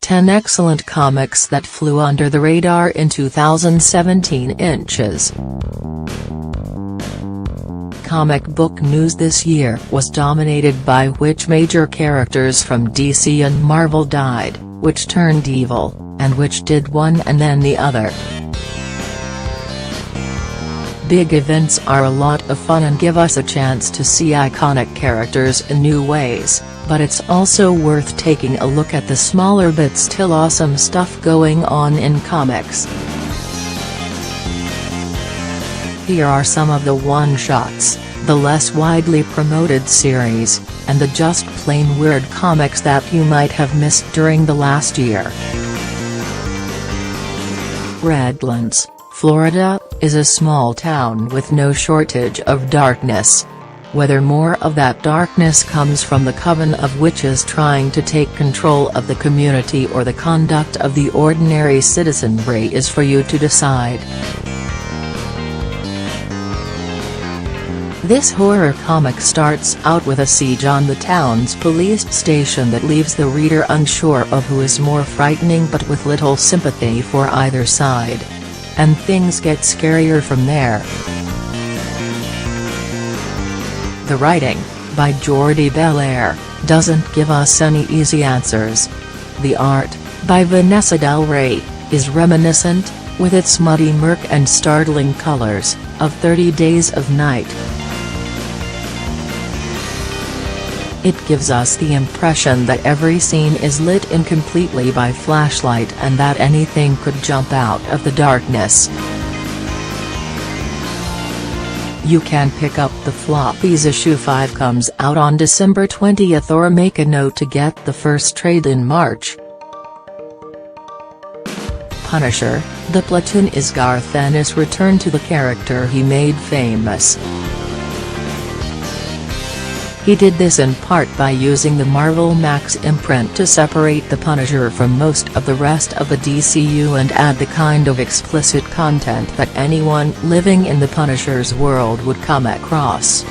10 excellent comics that flew under the radar in 2017 inches. Comic book news this year was dominated by which major characters from DC and Marvel died, which turned evil, and which did one and then the other. Big events are a lot of fun and give us a chance to see iconic characters in new ways, but it's also worth taking a look at the smaller but still awesome stuff going on in comics. Here are some of the one-shots, the less widely promoted series, and the just plain weird comics that you might have missed during the last year. Redlands, Florida, is a small town with no shortage of darkness. Whether more of that darkness comes from the coven of witches trying to take control of the community or the conduct of the ordinary citizenry is for you to decide. This horror comic starts out with a siege on the town's police station that leaves the reader unsure of who is more frightening but with little sympathy for either side. And things get scarier from there. The writing, by Jordi Belair, doesn't give us any easy answers. The art, by Vanessa Del Rey, is reminiscent, with its muddy murk and startling colors, of 30 Days of Night. It gives us the impression that every scene is lit incompletely by flashlight and that anything could jump out of the darkness. You can pick up the floppies. Issue 5 comes out on December 20th or make a note to get the first trade in March. Punisher, The Platoon is Garth Ennis' return to the character he made famous. He did this in part by using the Marvel Max imprint to separate the Punisher from most of the rest of the DCU and add the kind of explicit content that anyone living in the Punisher's world would come across.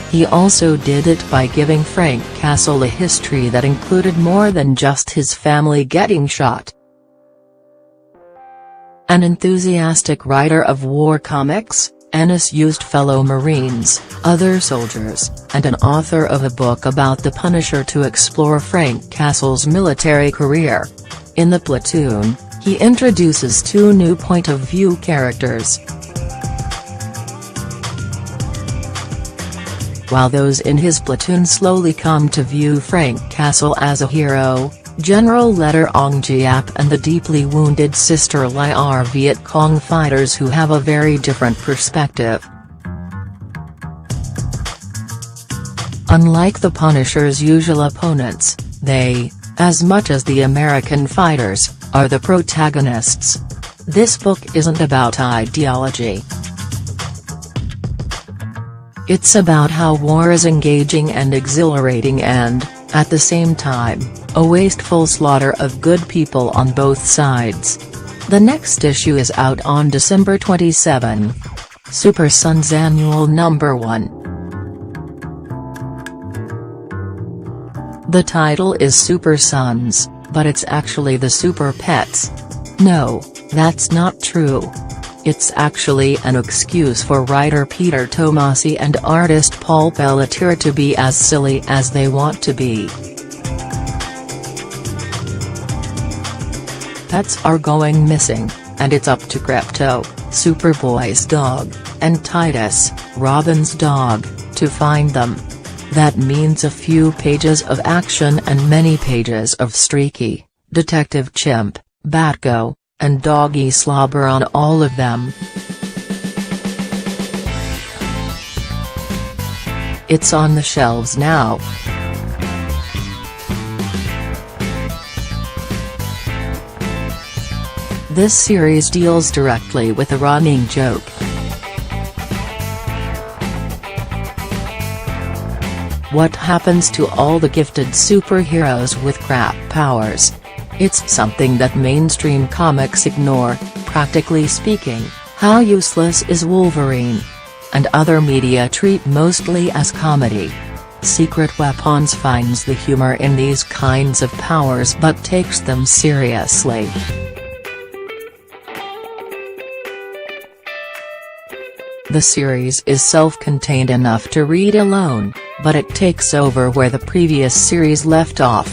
He also did it by giving Frank Castle a history that included more than just his family getting shot. An enthusiastic writer of war comics, Ennis used fellow Marines, other soldiers, and an author of a book about the Punisher to explore Frank Castle's military career. In The Platoon, he introduces two new point-of-view characters. While those in his platoon slowly come to view Frank Castle as a hero, General Letter Ong Giap and the deeply wounded Sister Lai are Viet Cong fighters who have a very different perspective. Unlike the Punisher's usual opponents, they, as much as the American fighters, are the protagonists. This book isn't about ideology. It's about how war is engaging and exhilarating and, at the same time, a wasteful slaughter of good people on both sides. The next issue is out on December 27. Super Sons Annual Number 1. The title is Super Sons, but it's actually the Super Pets. No, that's not true. It's actually an excuse for writer Peter Tomasi and artist Paul Pelletier to be as silly as they want to be. Pets are going missing, and it's up to Crypto, Superboy's dog, and Titus, Robin's dog, to find them. That means a few pages of action and many pages of Streaky, Detective Chimp, Batgo, and Doggy slobber on all of them. It's on the shelves now. This series deals directly with a running joke. What happens to all the gifted superheroes with crap powers? It's something that mainstream comics ignore. Practically speaking, how useless is Wolverine? And other media treat mostly as comedy. Secret Weapons finds the humor in these kinds of powers but takes them seriously. The series is self-contained enough to read alone, but it takes over where the previous series left off.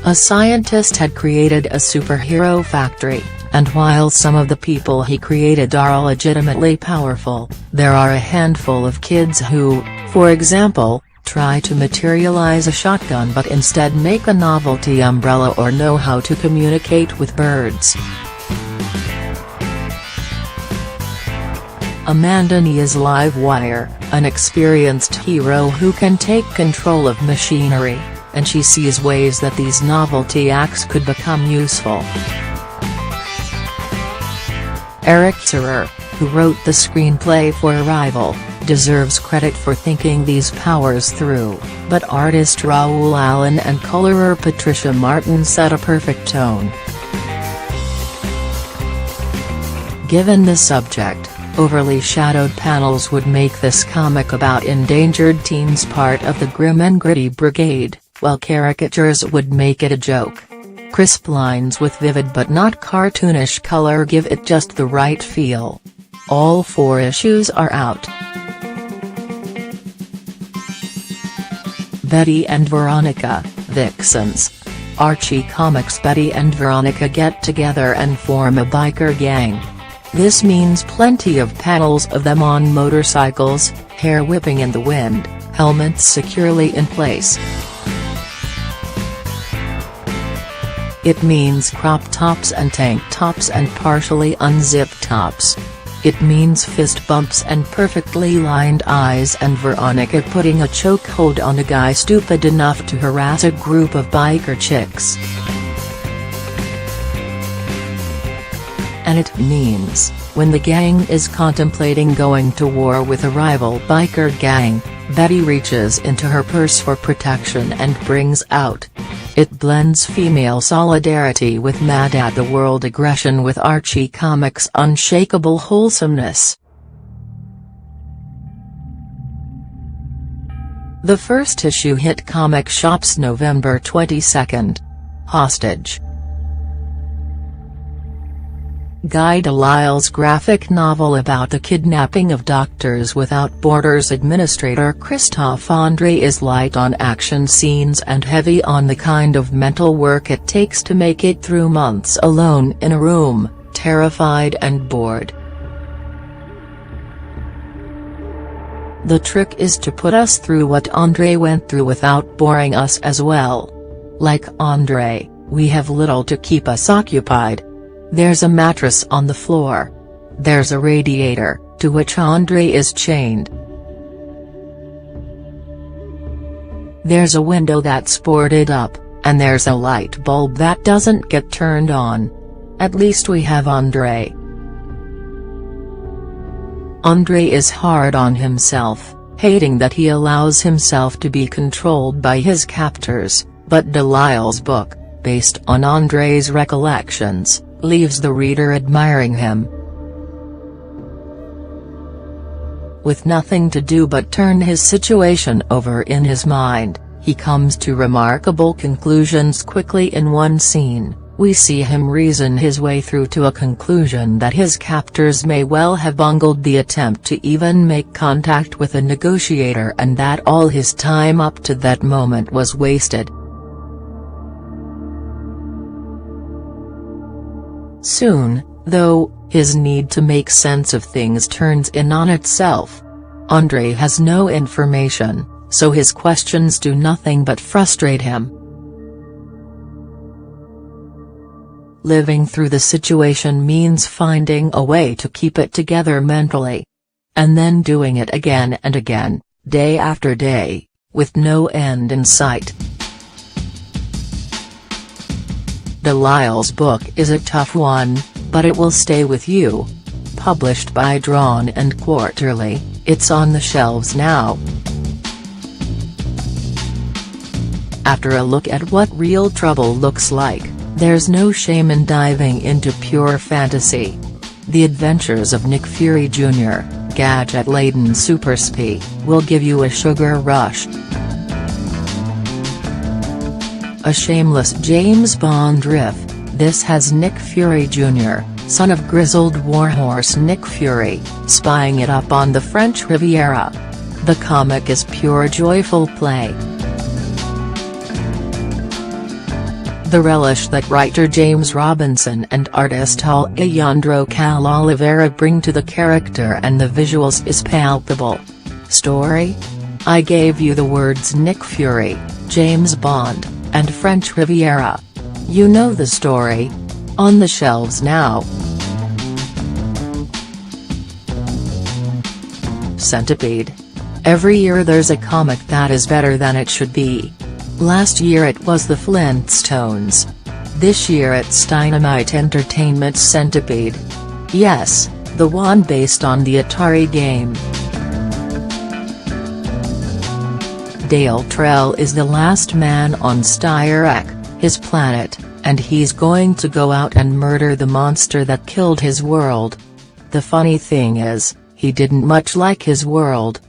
A scientist had created a superhero factory, and while some of the people he created are legitimately powerful, there are a handful of kids who, for example, try to materialize a shotgun but instead make a novelty umbrella or know how to communicate with birds. Amanda Nee is Livewire, an experienced hero who can take control of machinery, and she sees ways that these novelty acts could become useful. Eric Serer, who wrote the screenplay for Arrival, deserves credit for thinking these powers through, but artist Raoul Allen and colorer Patricia Martin set a perfect tone. Given the subject, overly shadowed panels would make this comic about endangered teens part of the grim and gritty brigade, while caricatures would make it a joke. Crisp lines with vivid but not cartoonish color give it just the right feel. All 4 issues are out. Betty and Veronica, Vixens. Archie Comics' Betty and Veronica get together and form a biker gang. This means plenty of panels of them on motorcycles, hair whipping in the wind, helmets securely in place. It means crop tops and tank tops and partially unzipped tops. It means fist bumps and perfectly lined eyes and Veronica putting a chokehold on a guy stupid enough to harass a group of biker chicks. And it means, when the gang is contemplating going to war with a rival biker gang, Betty reaches into her purse for protection and brings out. It blends female solidarity with mad-at-the-world aggression with Archie Comics' unshakable wholesomeness. The first issue hit comic shops November 22. Hostage. Guy Delisle's graphic novel about the kidnapping of Doctors Without Borders administrator Christophe André is light on action scenes and heavy on the kind of mental work it takes to make it through months alone in a room, terrified and bored. The trick is to put us through what André went through without boring us as well. Like André, we have little to keep us occupied. There's a mattress on the floor. There's a radiator, to which André is chained. There's a window that's boarded up, and there's a light bulb that doesn't get turned on. At least we have André. André is hard on himself, hating that he allows himself to be controlled by his captors, but Delisle's book, based on André's recollections, leaves the reader admiring him. With nothing to do but turn his situation over in his mind, he comes to remarkable conclusions quickly in one scene. We see him reason his way through to a conclusion that his captors may well have bungled the attempt to even make contact with a negotiator and that all his time up to that moment was wasted. Soon, though, his need to make sense of things turns in on itself. André has no information, so his questions do nothing but frustrate him. Living through the situation means finding a way to keep it together mentally. And then doing it again and again, day after day, with no end in sight. Delisle's book is a tough one, but it will stay with you. Published by Drawn and Quarterly, it's on the shelves now. After a look at what real trouble looks like, there's no shame in diving into pure fantasy. The Adventures of Nick Fury Jr., gadget-laden super spy, will give you a sugar rush. A shameless James Bond riff, this has Nick Fury Jr., son of grizzled warhorse Nick Fury, spying it up on the French Riviera. The comic is pure joyful play. The relish that writer James Robinson and artist Alejandro Cal Oliveira bring to the character and the visuals is palpable. Story? I gave you the words Nick Fury, James Bond, and French Riviera. You know the story. On the shelves now. Centipede. Every year there's a comic that is better than it should be. Last year it was the Flintstones. This year it's Dynamite Entertainment's Centipede. Yes, the one based on the Atari game. Dale Trell is the last man on Styrak, his planet, and he's going to go out and murder the monster that killed his world. The funny thing is, he didn't much like his world.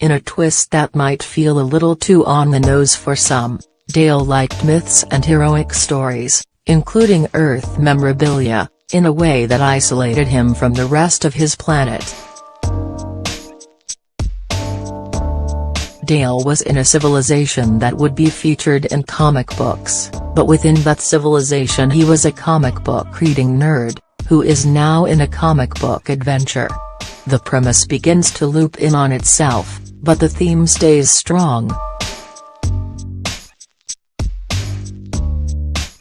In a twist that might feel a little too on the nose for some, Dale liked myths and heroic stories, including Earth memorabilia, in a way that isolated him from the rest of his planet. Dale was in a civilization that would be featured in comic books, but within that civilization he was a comic book reading nerd, who is now in a comic book adventure. The premise begins to loop in on itself, but the theme stays strong.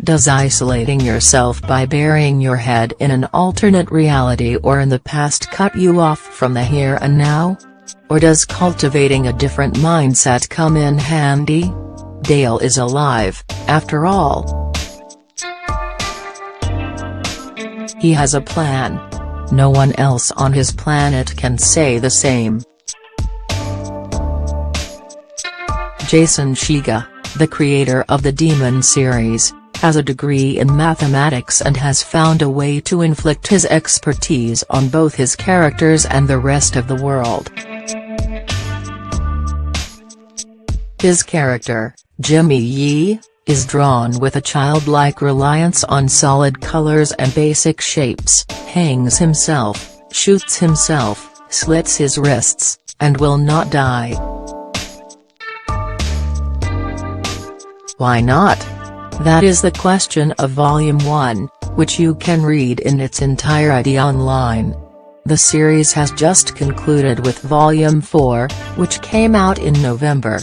Does isolating yourself by burying your head in an alternate reality or in the past cut you off from the here and now? Or does cultivating a different mindset come in handy? Dale is alive, after all. He has a plan. No one else on his planet can say the same. Jason Shiga, the creator of the Demon series, has a degree in mathematics and has found a way to inflict his expertise on both his characters and the rest of the world. His character, Jimmy Yee, is drawn with a childlike reliance on solid colors and basic shapes, hangs himself, shoots himself, slits his wrists, and will not die. Why not? That is the question of Volume 1, which you can read in its entirety online. The series has just concluded with Volume 4, which came out in November.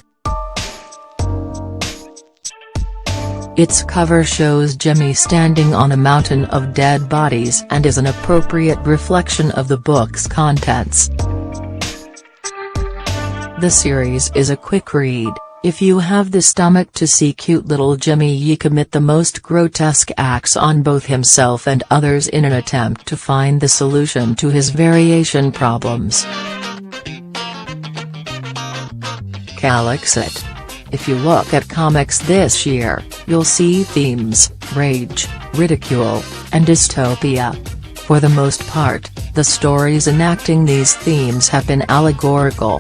Its cover shows Jimmy standing on a mountain of dead bodies and is an appropriate reflection of the book's contents. The series is a quick read, if you have the stomach to see cute little Jimmy Yee commit the most grotesque acts on both himself and others in an attempt to find the solution to his variation problems. Calixit. If you look at comics this year, you'll see themes, rage, ridicule, and dystopia. For the most part, the stories enacting these themes have been allegorical.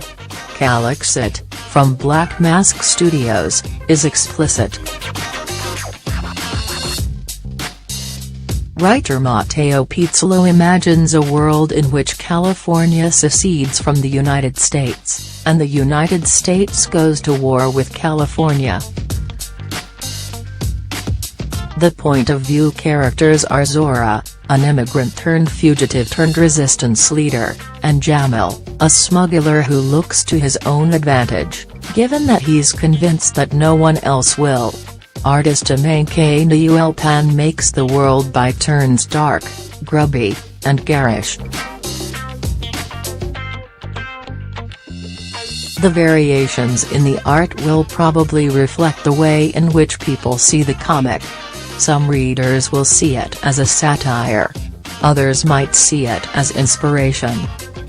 Calixit, from Black Mask Studios, is explicit. Writer Matteo Pizzolo imagines a world in which California secedes from the United States, and the United States goes to war with California. The point-of-view characters are Zora, an immigrant-turned-fugitive-turned-resistance leader, and Jamil, a smuggler who looks to his own advantage, given that he's convinced that no one else will. Artist Amanke Niuelpan makes the world by turns dark, grubby, and garish. The variations in the art will probably reflect the way in which people see the comic. Some readers will see it as a satire. Others might see it as inspiration.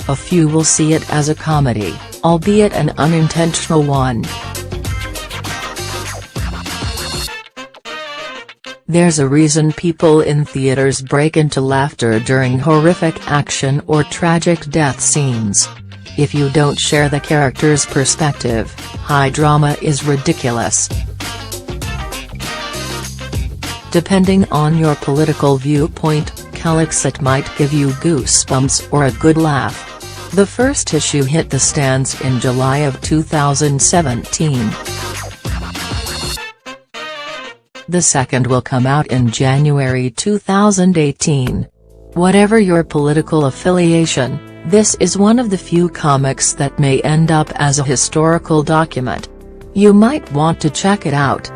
A few will see it as a comedy, albeit an unintentional one. There's a reason people in theaters break into laughter during horrific action or tragic death scenes. If you don't share the character's perspective, high drama is ridiculous. Depending on your political viewpoint, Calixit might give you goosebumps or a good laugh. The first issue hit the stands in July of 2017. The second will come out in January 2018. Whatever your political affiliation, this is one of the few comics that may end up as a historical document. You might want to check it out.